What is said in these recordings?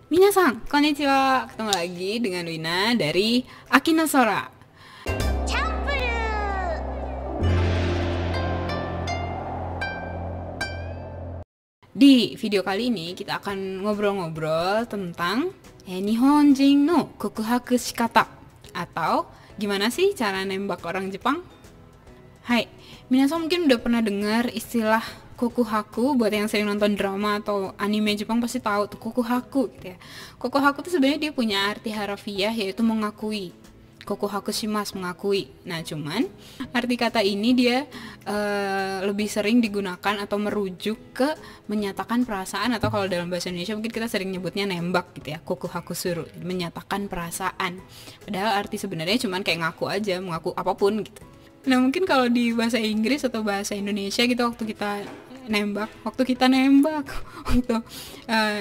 Minasan, konnichiwa. Ketemu lagi dengan Wina dari Akina Sora. Di video kali ini kita akan ngobrol-ngobrol tentang Nihonjin no kokuhaku shikata, atau gimana sih cara nembak orang Jepang. Hai, minasan mungkin udah pernah dengar istilah kokuhaku. Buat yang sering nonton drama atau anime Jepang pasti tahu tuh kokuhaku gitu ya. Kokuhaku tuh sebenarnya dia punya arti harafiah, yaitu mengakui. Kokuhaku shimasu, mengakui. Nah, cuman arti kata ini dia lebih sering digunakan atau merujuk ke menyatakan perasaan, atau kalau dalam bahasa Indonesia mungkin kita sering nyebutnya nembak gitu ya. Kokuhaku suru, menyatakan perasaan. Padahal arti sebenarnya cuman kayak ngaku aja, mengaku apapun gitu. Nah, mungkin kalau di bahasa Inggris atau bahasa Indonesia gitu, waktu kita nembak waktu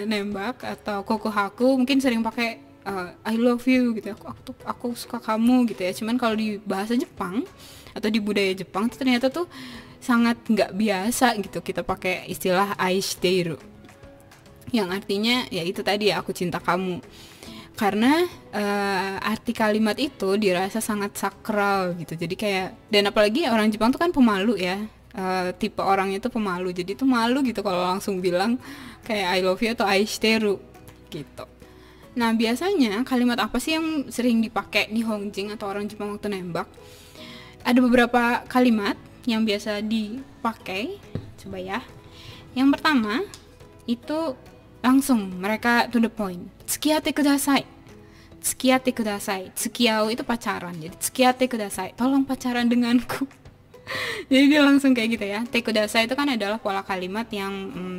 nembak atau kokuhaku mungkin sering pakai I love you gitu, aku suka kamu gitu ya. Cuman kalau di bahasa Jepang atau di budaya Jepang tuh ternyata tuh sangat nggak biasa gitu kita pakai istilah aishiteiru, yang artinya ya itu tadi ya, aku cinta kamu. Karena arti kalimat itu dirasa sangat sakral gitu. Jadi kayak, dan apalagi orang Jepang tuh kan pemalu ya, tipe orangnya tuh pemalu. Jadi tuh malu gitu kalau langsung bilang kayak I love you atau aishiteru gitu. Nah, biasanya kalimat apa sih yang sering dipakai Nihonjin atau orang Jepang waktu nembak? Ada beberapa kalimat yang biasa dipakai. Coba ya. Yang pertama itu langsung mereka to the point. Tsukiyatte kudasai. Tsukiyatte kudasai. Tsukiyau itu pacaran. Jadi tsukiyatte kudasai. Tolong pacaran denganku. Jadi dia langsung kayak gitu ya. Te kudasai itu kan adalah pola kalimat yang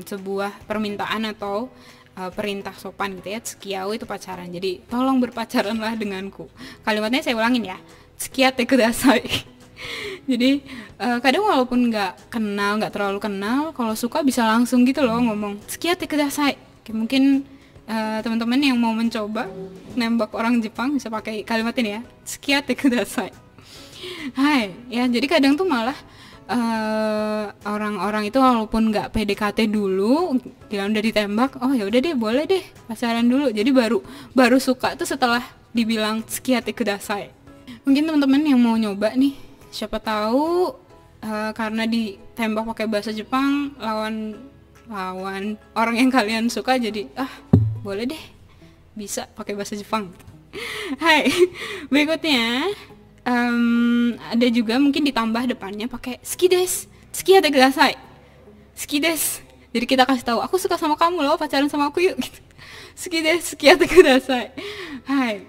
sebuah permintaan atau perintah sopan gitu ya. Tsukiyau itu pacaran. Jadi tolong berpacaranlah denganku. Kalimatnya saya ulangin ya. Tsukiyatte kudasai. Jadi kadang walaupun nggak terlalu kenal, kalau suka bisa langsung gitu loh ngomong tsukiyatte kudasai. Mungkin teman-teman yang mau mencoba nembak orang Jepang bisa pakai kalimat ini ya, tsukiyatte kudasai. Hai, ya jadi kadang tuh malah orang-orang itu walaupun nggak PDKT dulu, dia udah ditembak, oh ya udah deh, boleh deh pacaran dulu. Jadi baru suka tuh setelah dibilang tsukiyatte kudasai. Mungkin teman-teman yang mau nyoba nih, siapa tahu karena ditembak pakai bahasa Jepang, lawan orang yang kalian suka, jadi boleh deh bisa pakai bahasa Jepang. Hai, berikutnya ada juga mungkin ditambah depannya pakai suki desu, tsukiyatte kudasai, suki desu. Jadi kita kasih tahu, aku suka sama kamu loh, pacaran sama aku yuk gitu. Suki desu, tsukiyatte kudasai. Hai,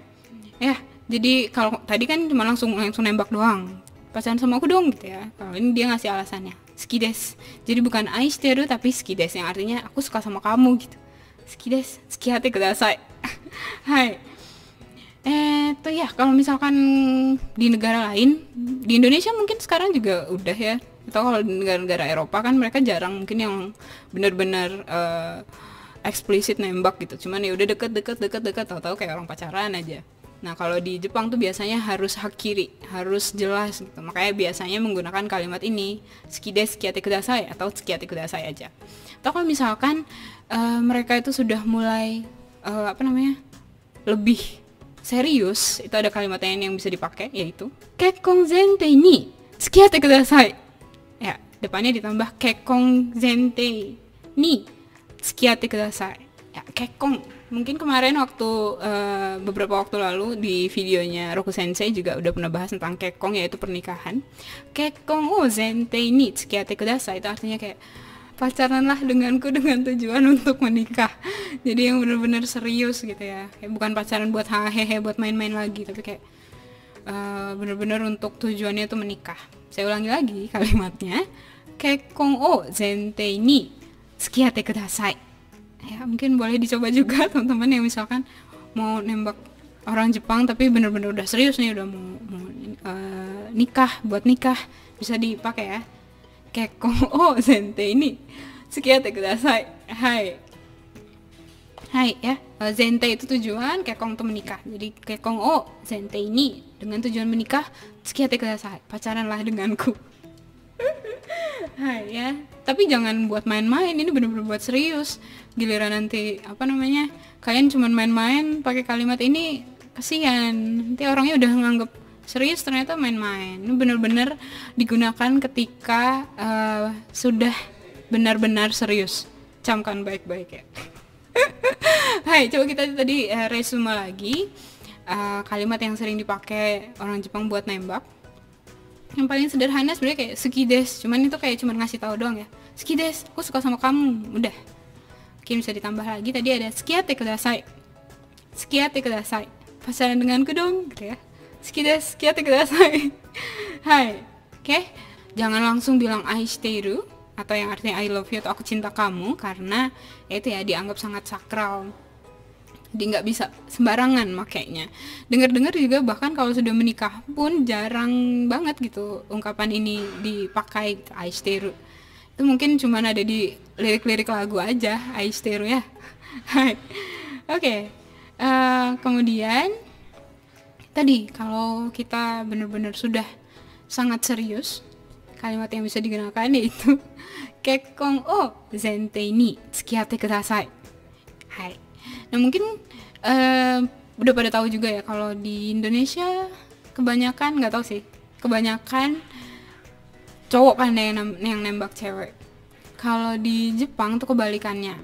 ya. Jadi kalau tadi kan cuma langsung nembak doang, pacaran sama aku dong gitu ya. Kalau ini dia ngasih alasannya, suki desu. Jadi bukan aishiteru tapi suki desu, yang artinya aku suka sama kamu gitu. Suki desu, tsukiyatte kudasai. Hai. Tuh ya, kalau misalkan di negara lain, di Indonesia mungkin sekarang juga udah ya. Atau kalau di negara-negara Eropa kan mereka jarang mungkin yang benar-benar eksplisit nembak gitu. Cuman ya udah deket, tahu-tahu kayak orang pacaran aja. Nah, kalau di Jepang tuh biasanya harus hakiri, harus jelas gitu. Makanya biasanya menggunakan kalimat ini, suki desu, tsukiyatte kudasai, atau tsukiyatte kudasai aja. Atau kalau misalkan mereka itu sudah mulai lebih serius, itu ada kalimat lain yang bisa dipakai, yaitu kekkon zentei ni tsukiyatte kudasai. Ya, depannya ditambah kekkon zentei ni tsukiyatte kudasai. Ya, kekkon. Mungkin kemarin waktu beberapa waktu lalu di videonya Roku Sensei juga udah pernah bahas tentang kekkon, yaitu pernikahan. Kekkon o zentei ni tsukiyatte kudasai itu artinya kayak pacaranlah denganku dengan tujuan untuk menikah. Jadi yang benar-benar serius gitu ya. Kayak bukan pacaran buat hehehe, buat main-main lagi, tapi kayak benar-benar untuk tujuannya itu menikah. Saya ulangi lagi kalimatnya. Kekkon o zentei ni tsukiyatte kudasai. Ya, mungkin boleh dicoba juga teman-teman yang misalkan mau nembak orang Jepang tapi benar-benar udah serius nih, udah mau nikah, buat nikah, bisa dipakai ya. Kekkon o zentei ni tsukiyatte kudasai. Hai. Hai ya. Zentei itu tujuan, kekkon itu menikah. Jadi kekkon o zentei ni dengan tujuan menikah, tsukiyatte kudasai. Pacaranlah denganku. Hai ya, tapi jangan buat main-main, ini bener-bener buat serius. Giliran nanti kalian cuman main-main pakai kalimat ini, kasihan. Nanti orangnya udah nganggep serius, ternyata main-main. Ini bener-bener digunakan ketika sudah benar-benar serius. Camkan baik-baik ya. Hai, coba kita tadi resume lagi kalimat yang sering dipakai orang Jepang buat nembak. Yang paling sederhana sebenarnya kayak suki desu, cuman itu kayak cuman ngasih tahu doang ya. Suki desu, aku suka sama kamu, udah. Mungkin bisa ditambah lagi, tadi ada sukiatte kudasai. Sukiatte kudasai, pacaran denganku dong, gitu ya. Suki desu, sukiatte kudasai. Hai, oke. Jangan langsung bilang aishiteiru atau yang artinya I love you atau aku cinta kamu, karena itu ya dianggap sangat sakral. Jadi nggak bisa sembarangan makainya. Dengar-dengar juga bahkan kalau sudah menikah pun jarang banget gitu ungkapan ini dipakai, aishiteru. Itu mungkin cuma ada di lirik-lirik lagu aja, aishiteru ya. Oke. Kemudian tadi kalau kita benar-benar sudah sangat serius, kalimat yang bisa digunakan yaitu kekkon o zentei ni tsukiyatte kudasai. Hai. Nah mungkin udah pada tahu juga ya kalau di Indonesia kebanyakan, nggak tahu sih, kebanyakan cowok kan yang nembak cewek. Kalau di Jepang tuh kebalikannya.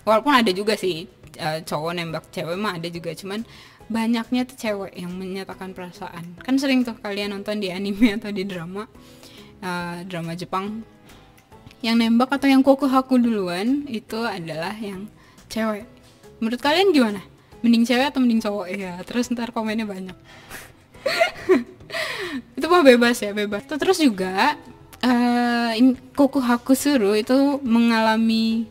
Walaupun ada juga sih cowok nembak cewek mah ada juga, cuman banyaknya tuh cewek yang menyatakan perasaan. Kan sering tuh kalian nonton di anime atau di drama Jepang yang nembak atau yang kokuhaku duluan itu adalah yang cewek. Menurut kalian gimana? Mending cewek atau mending cowok? Ya, terus ntar komennya banyak. Itu mah bebas ya, bebas. Terus juga kokuhaku suru itu mengalami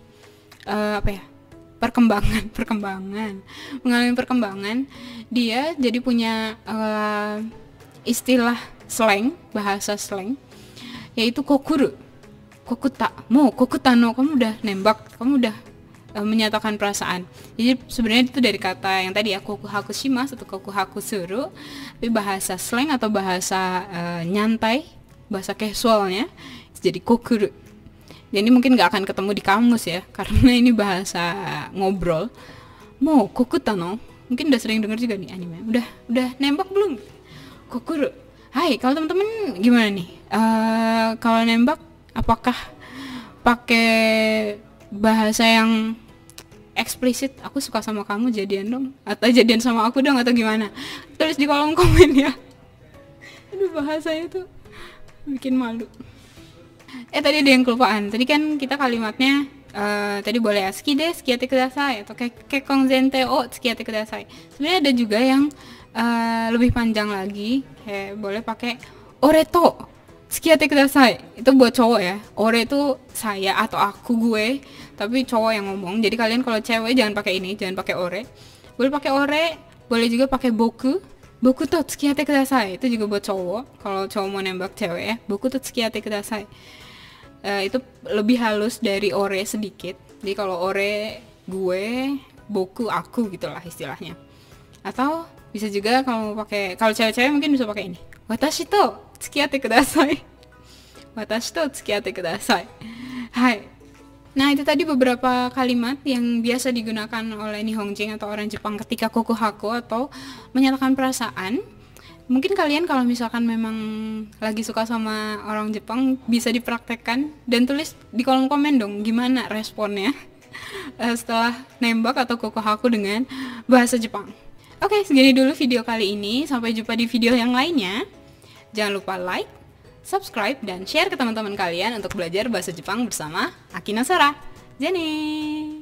mengalami perkembangan. Dia jadi punya istilah slang, bahasa slang, yaitu kokuru. Kokuta, kokuta no, kamu udah nembak, kamu udah menyatakan perasaan. Jadi sebenarnya itu dari kata yang tadi ya, kokuhaku shimasu atau kokuhaku suru, tapi bahasa slang atau bahasa nyantai, bahasa casualnya jadi kokuru. Jadi mungkin nggak akan ketemu di kamus ya, karena ini bahasa ngobrol. Kokuta no, mungkin udah sering denger juga nih anime. Udah nembak belum? Kokuru. Hai, kalau teman-teman gimana nih? Kalau nembak apakah pakai bahasa yang eksplisit, aku suka sama kamu, jadian dong, atau jadian sama aku dong, atau gimana? Tulis di kolom komen ya. Aduh, bahasanya tuh bikin malu. Tadi ada yang kelupaan. Tadi kan kita kalimatnya tadi boleh ya, suki desu tsukiyatte kudasai atau kekkon zentei o tsukiyatte kudasai. Sebenarnya ada juga yang lebih panjang lagi, kayak boleh pakai ore to tsukiyatte kudasai. Itu buat cowok ya. Ore itu saya atau aku, gue, tapi cowok yang ngomong. Jadi kalian kalau cewek jangan pakai ini, jangan pakai ore. Boleh pakai ore, boleh juga pakai boku. Boku to tsukiyatte kudasai. Itu juga buat cowok. Kalau cowok mau nembak cewek ya, boku to tsukiyatte kudasai. Itu lebih halus dari ore sedikit. Jadi kalau ore gue, boku aku gitulah istilahnya. Atau bisa juga kalau cewek-cewek mungkin bisa pakai ini. Watashi to tsukiyatte kudasai. Watashi to tsukiyatte kudasai. Hai. Nah, itu tadi beberapa kalimat yang biasa digunakan oleh Nihonjin atau orang Jepang ketika kokuhaku atau menyatakan perasaan. Mungkin kalian kalau misalkan memang lagi suka sama orang Jepang bisa dipraktekkan dan tulis di kolom komen dong gimana responnya setelah nembak atau kokuhaku dengan bahasa Jepang. Oke, segini dulu video kali ini. Sampai jumpa di video yang lainnya. Jangan lupa like, subscribe, dan share ke teman-teman kalian untuk belajar bahasa Jepang bersama Akina Sara. Jenny!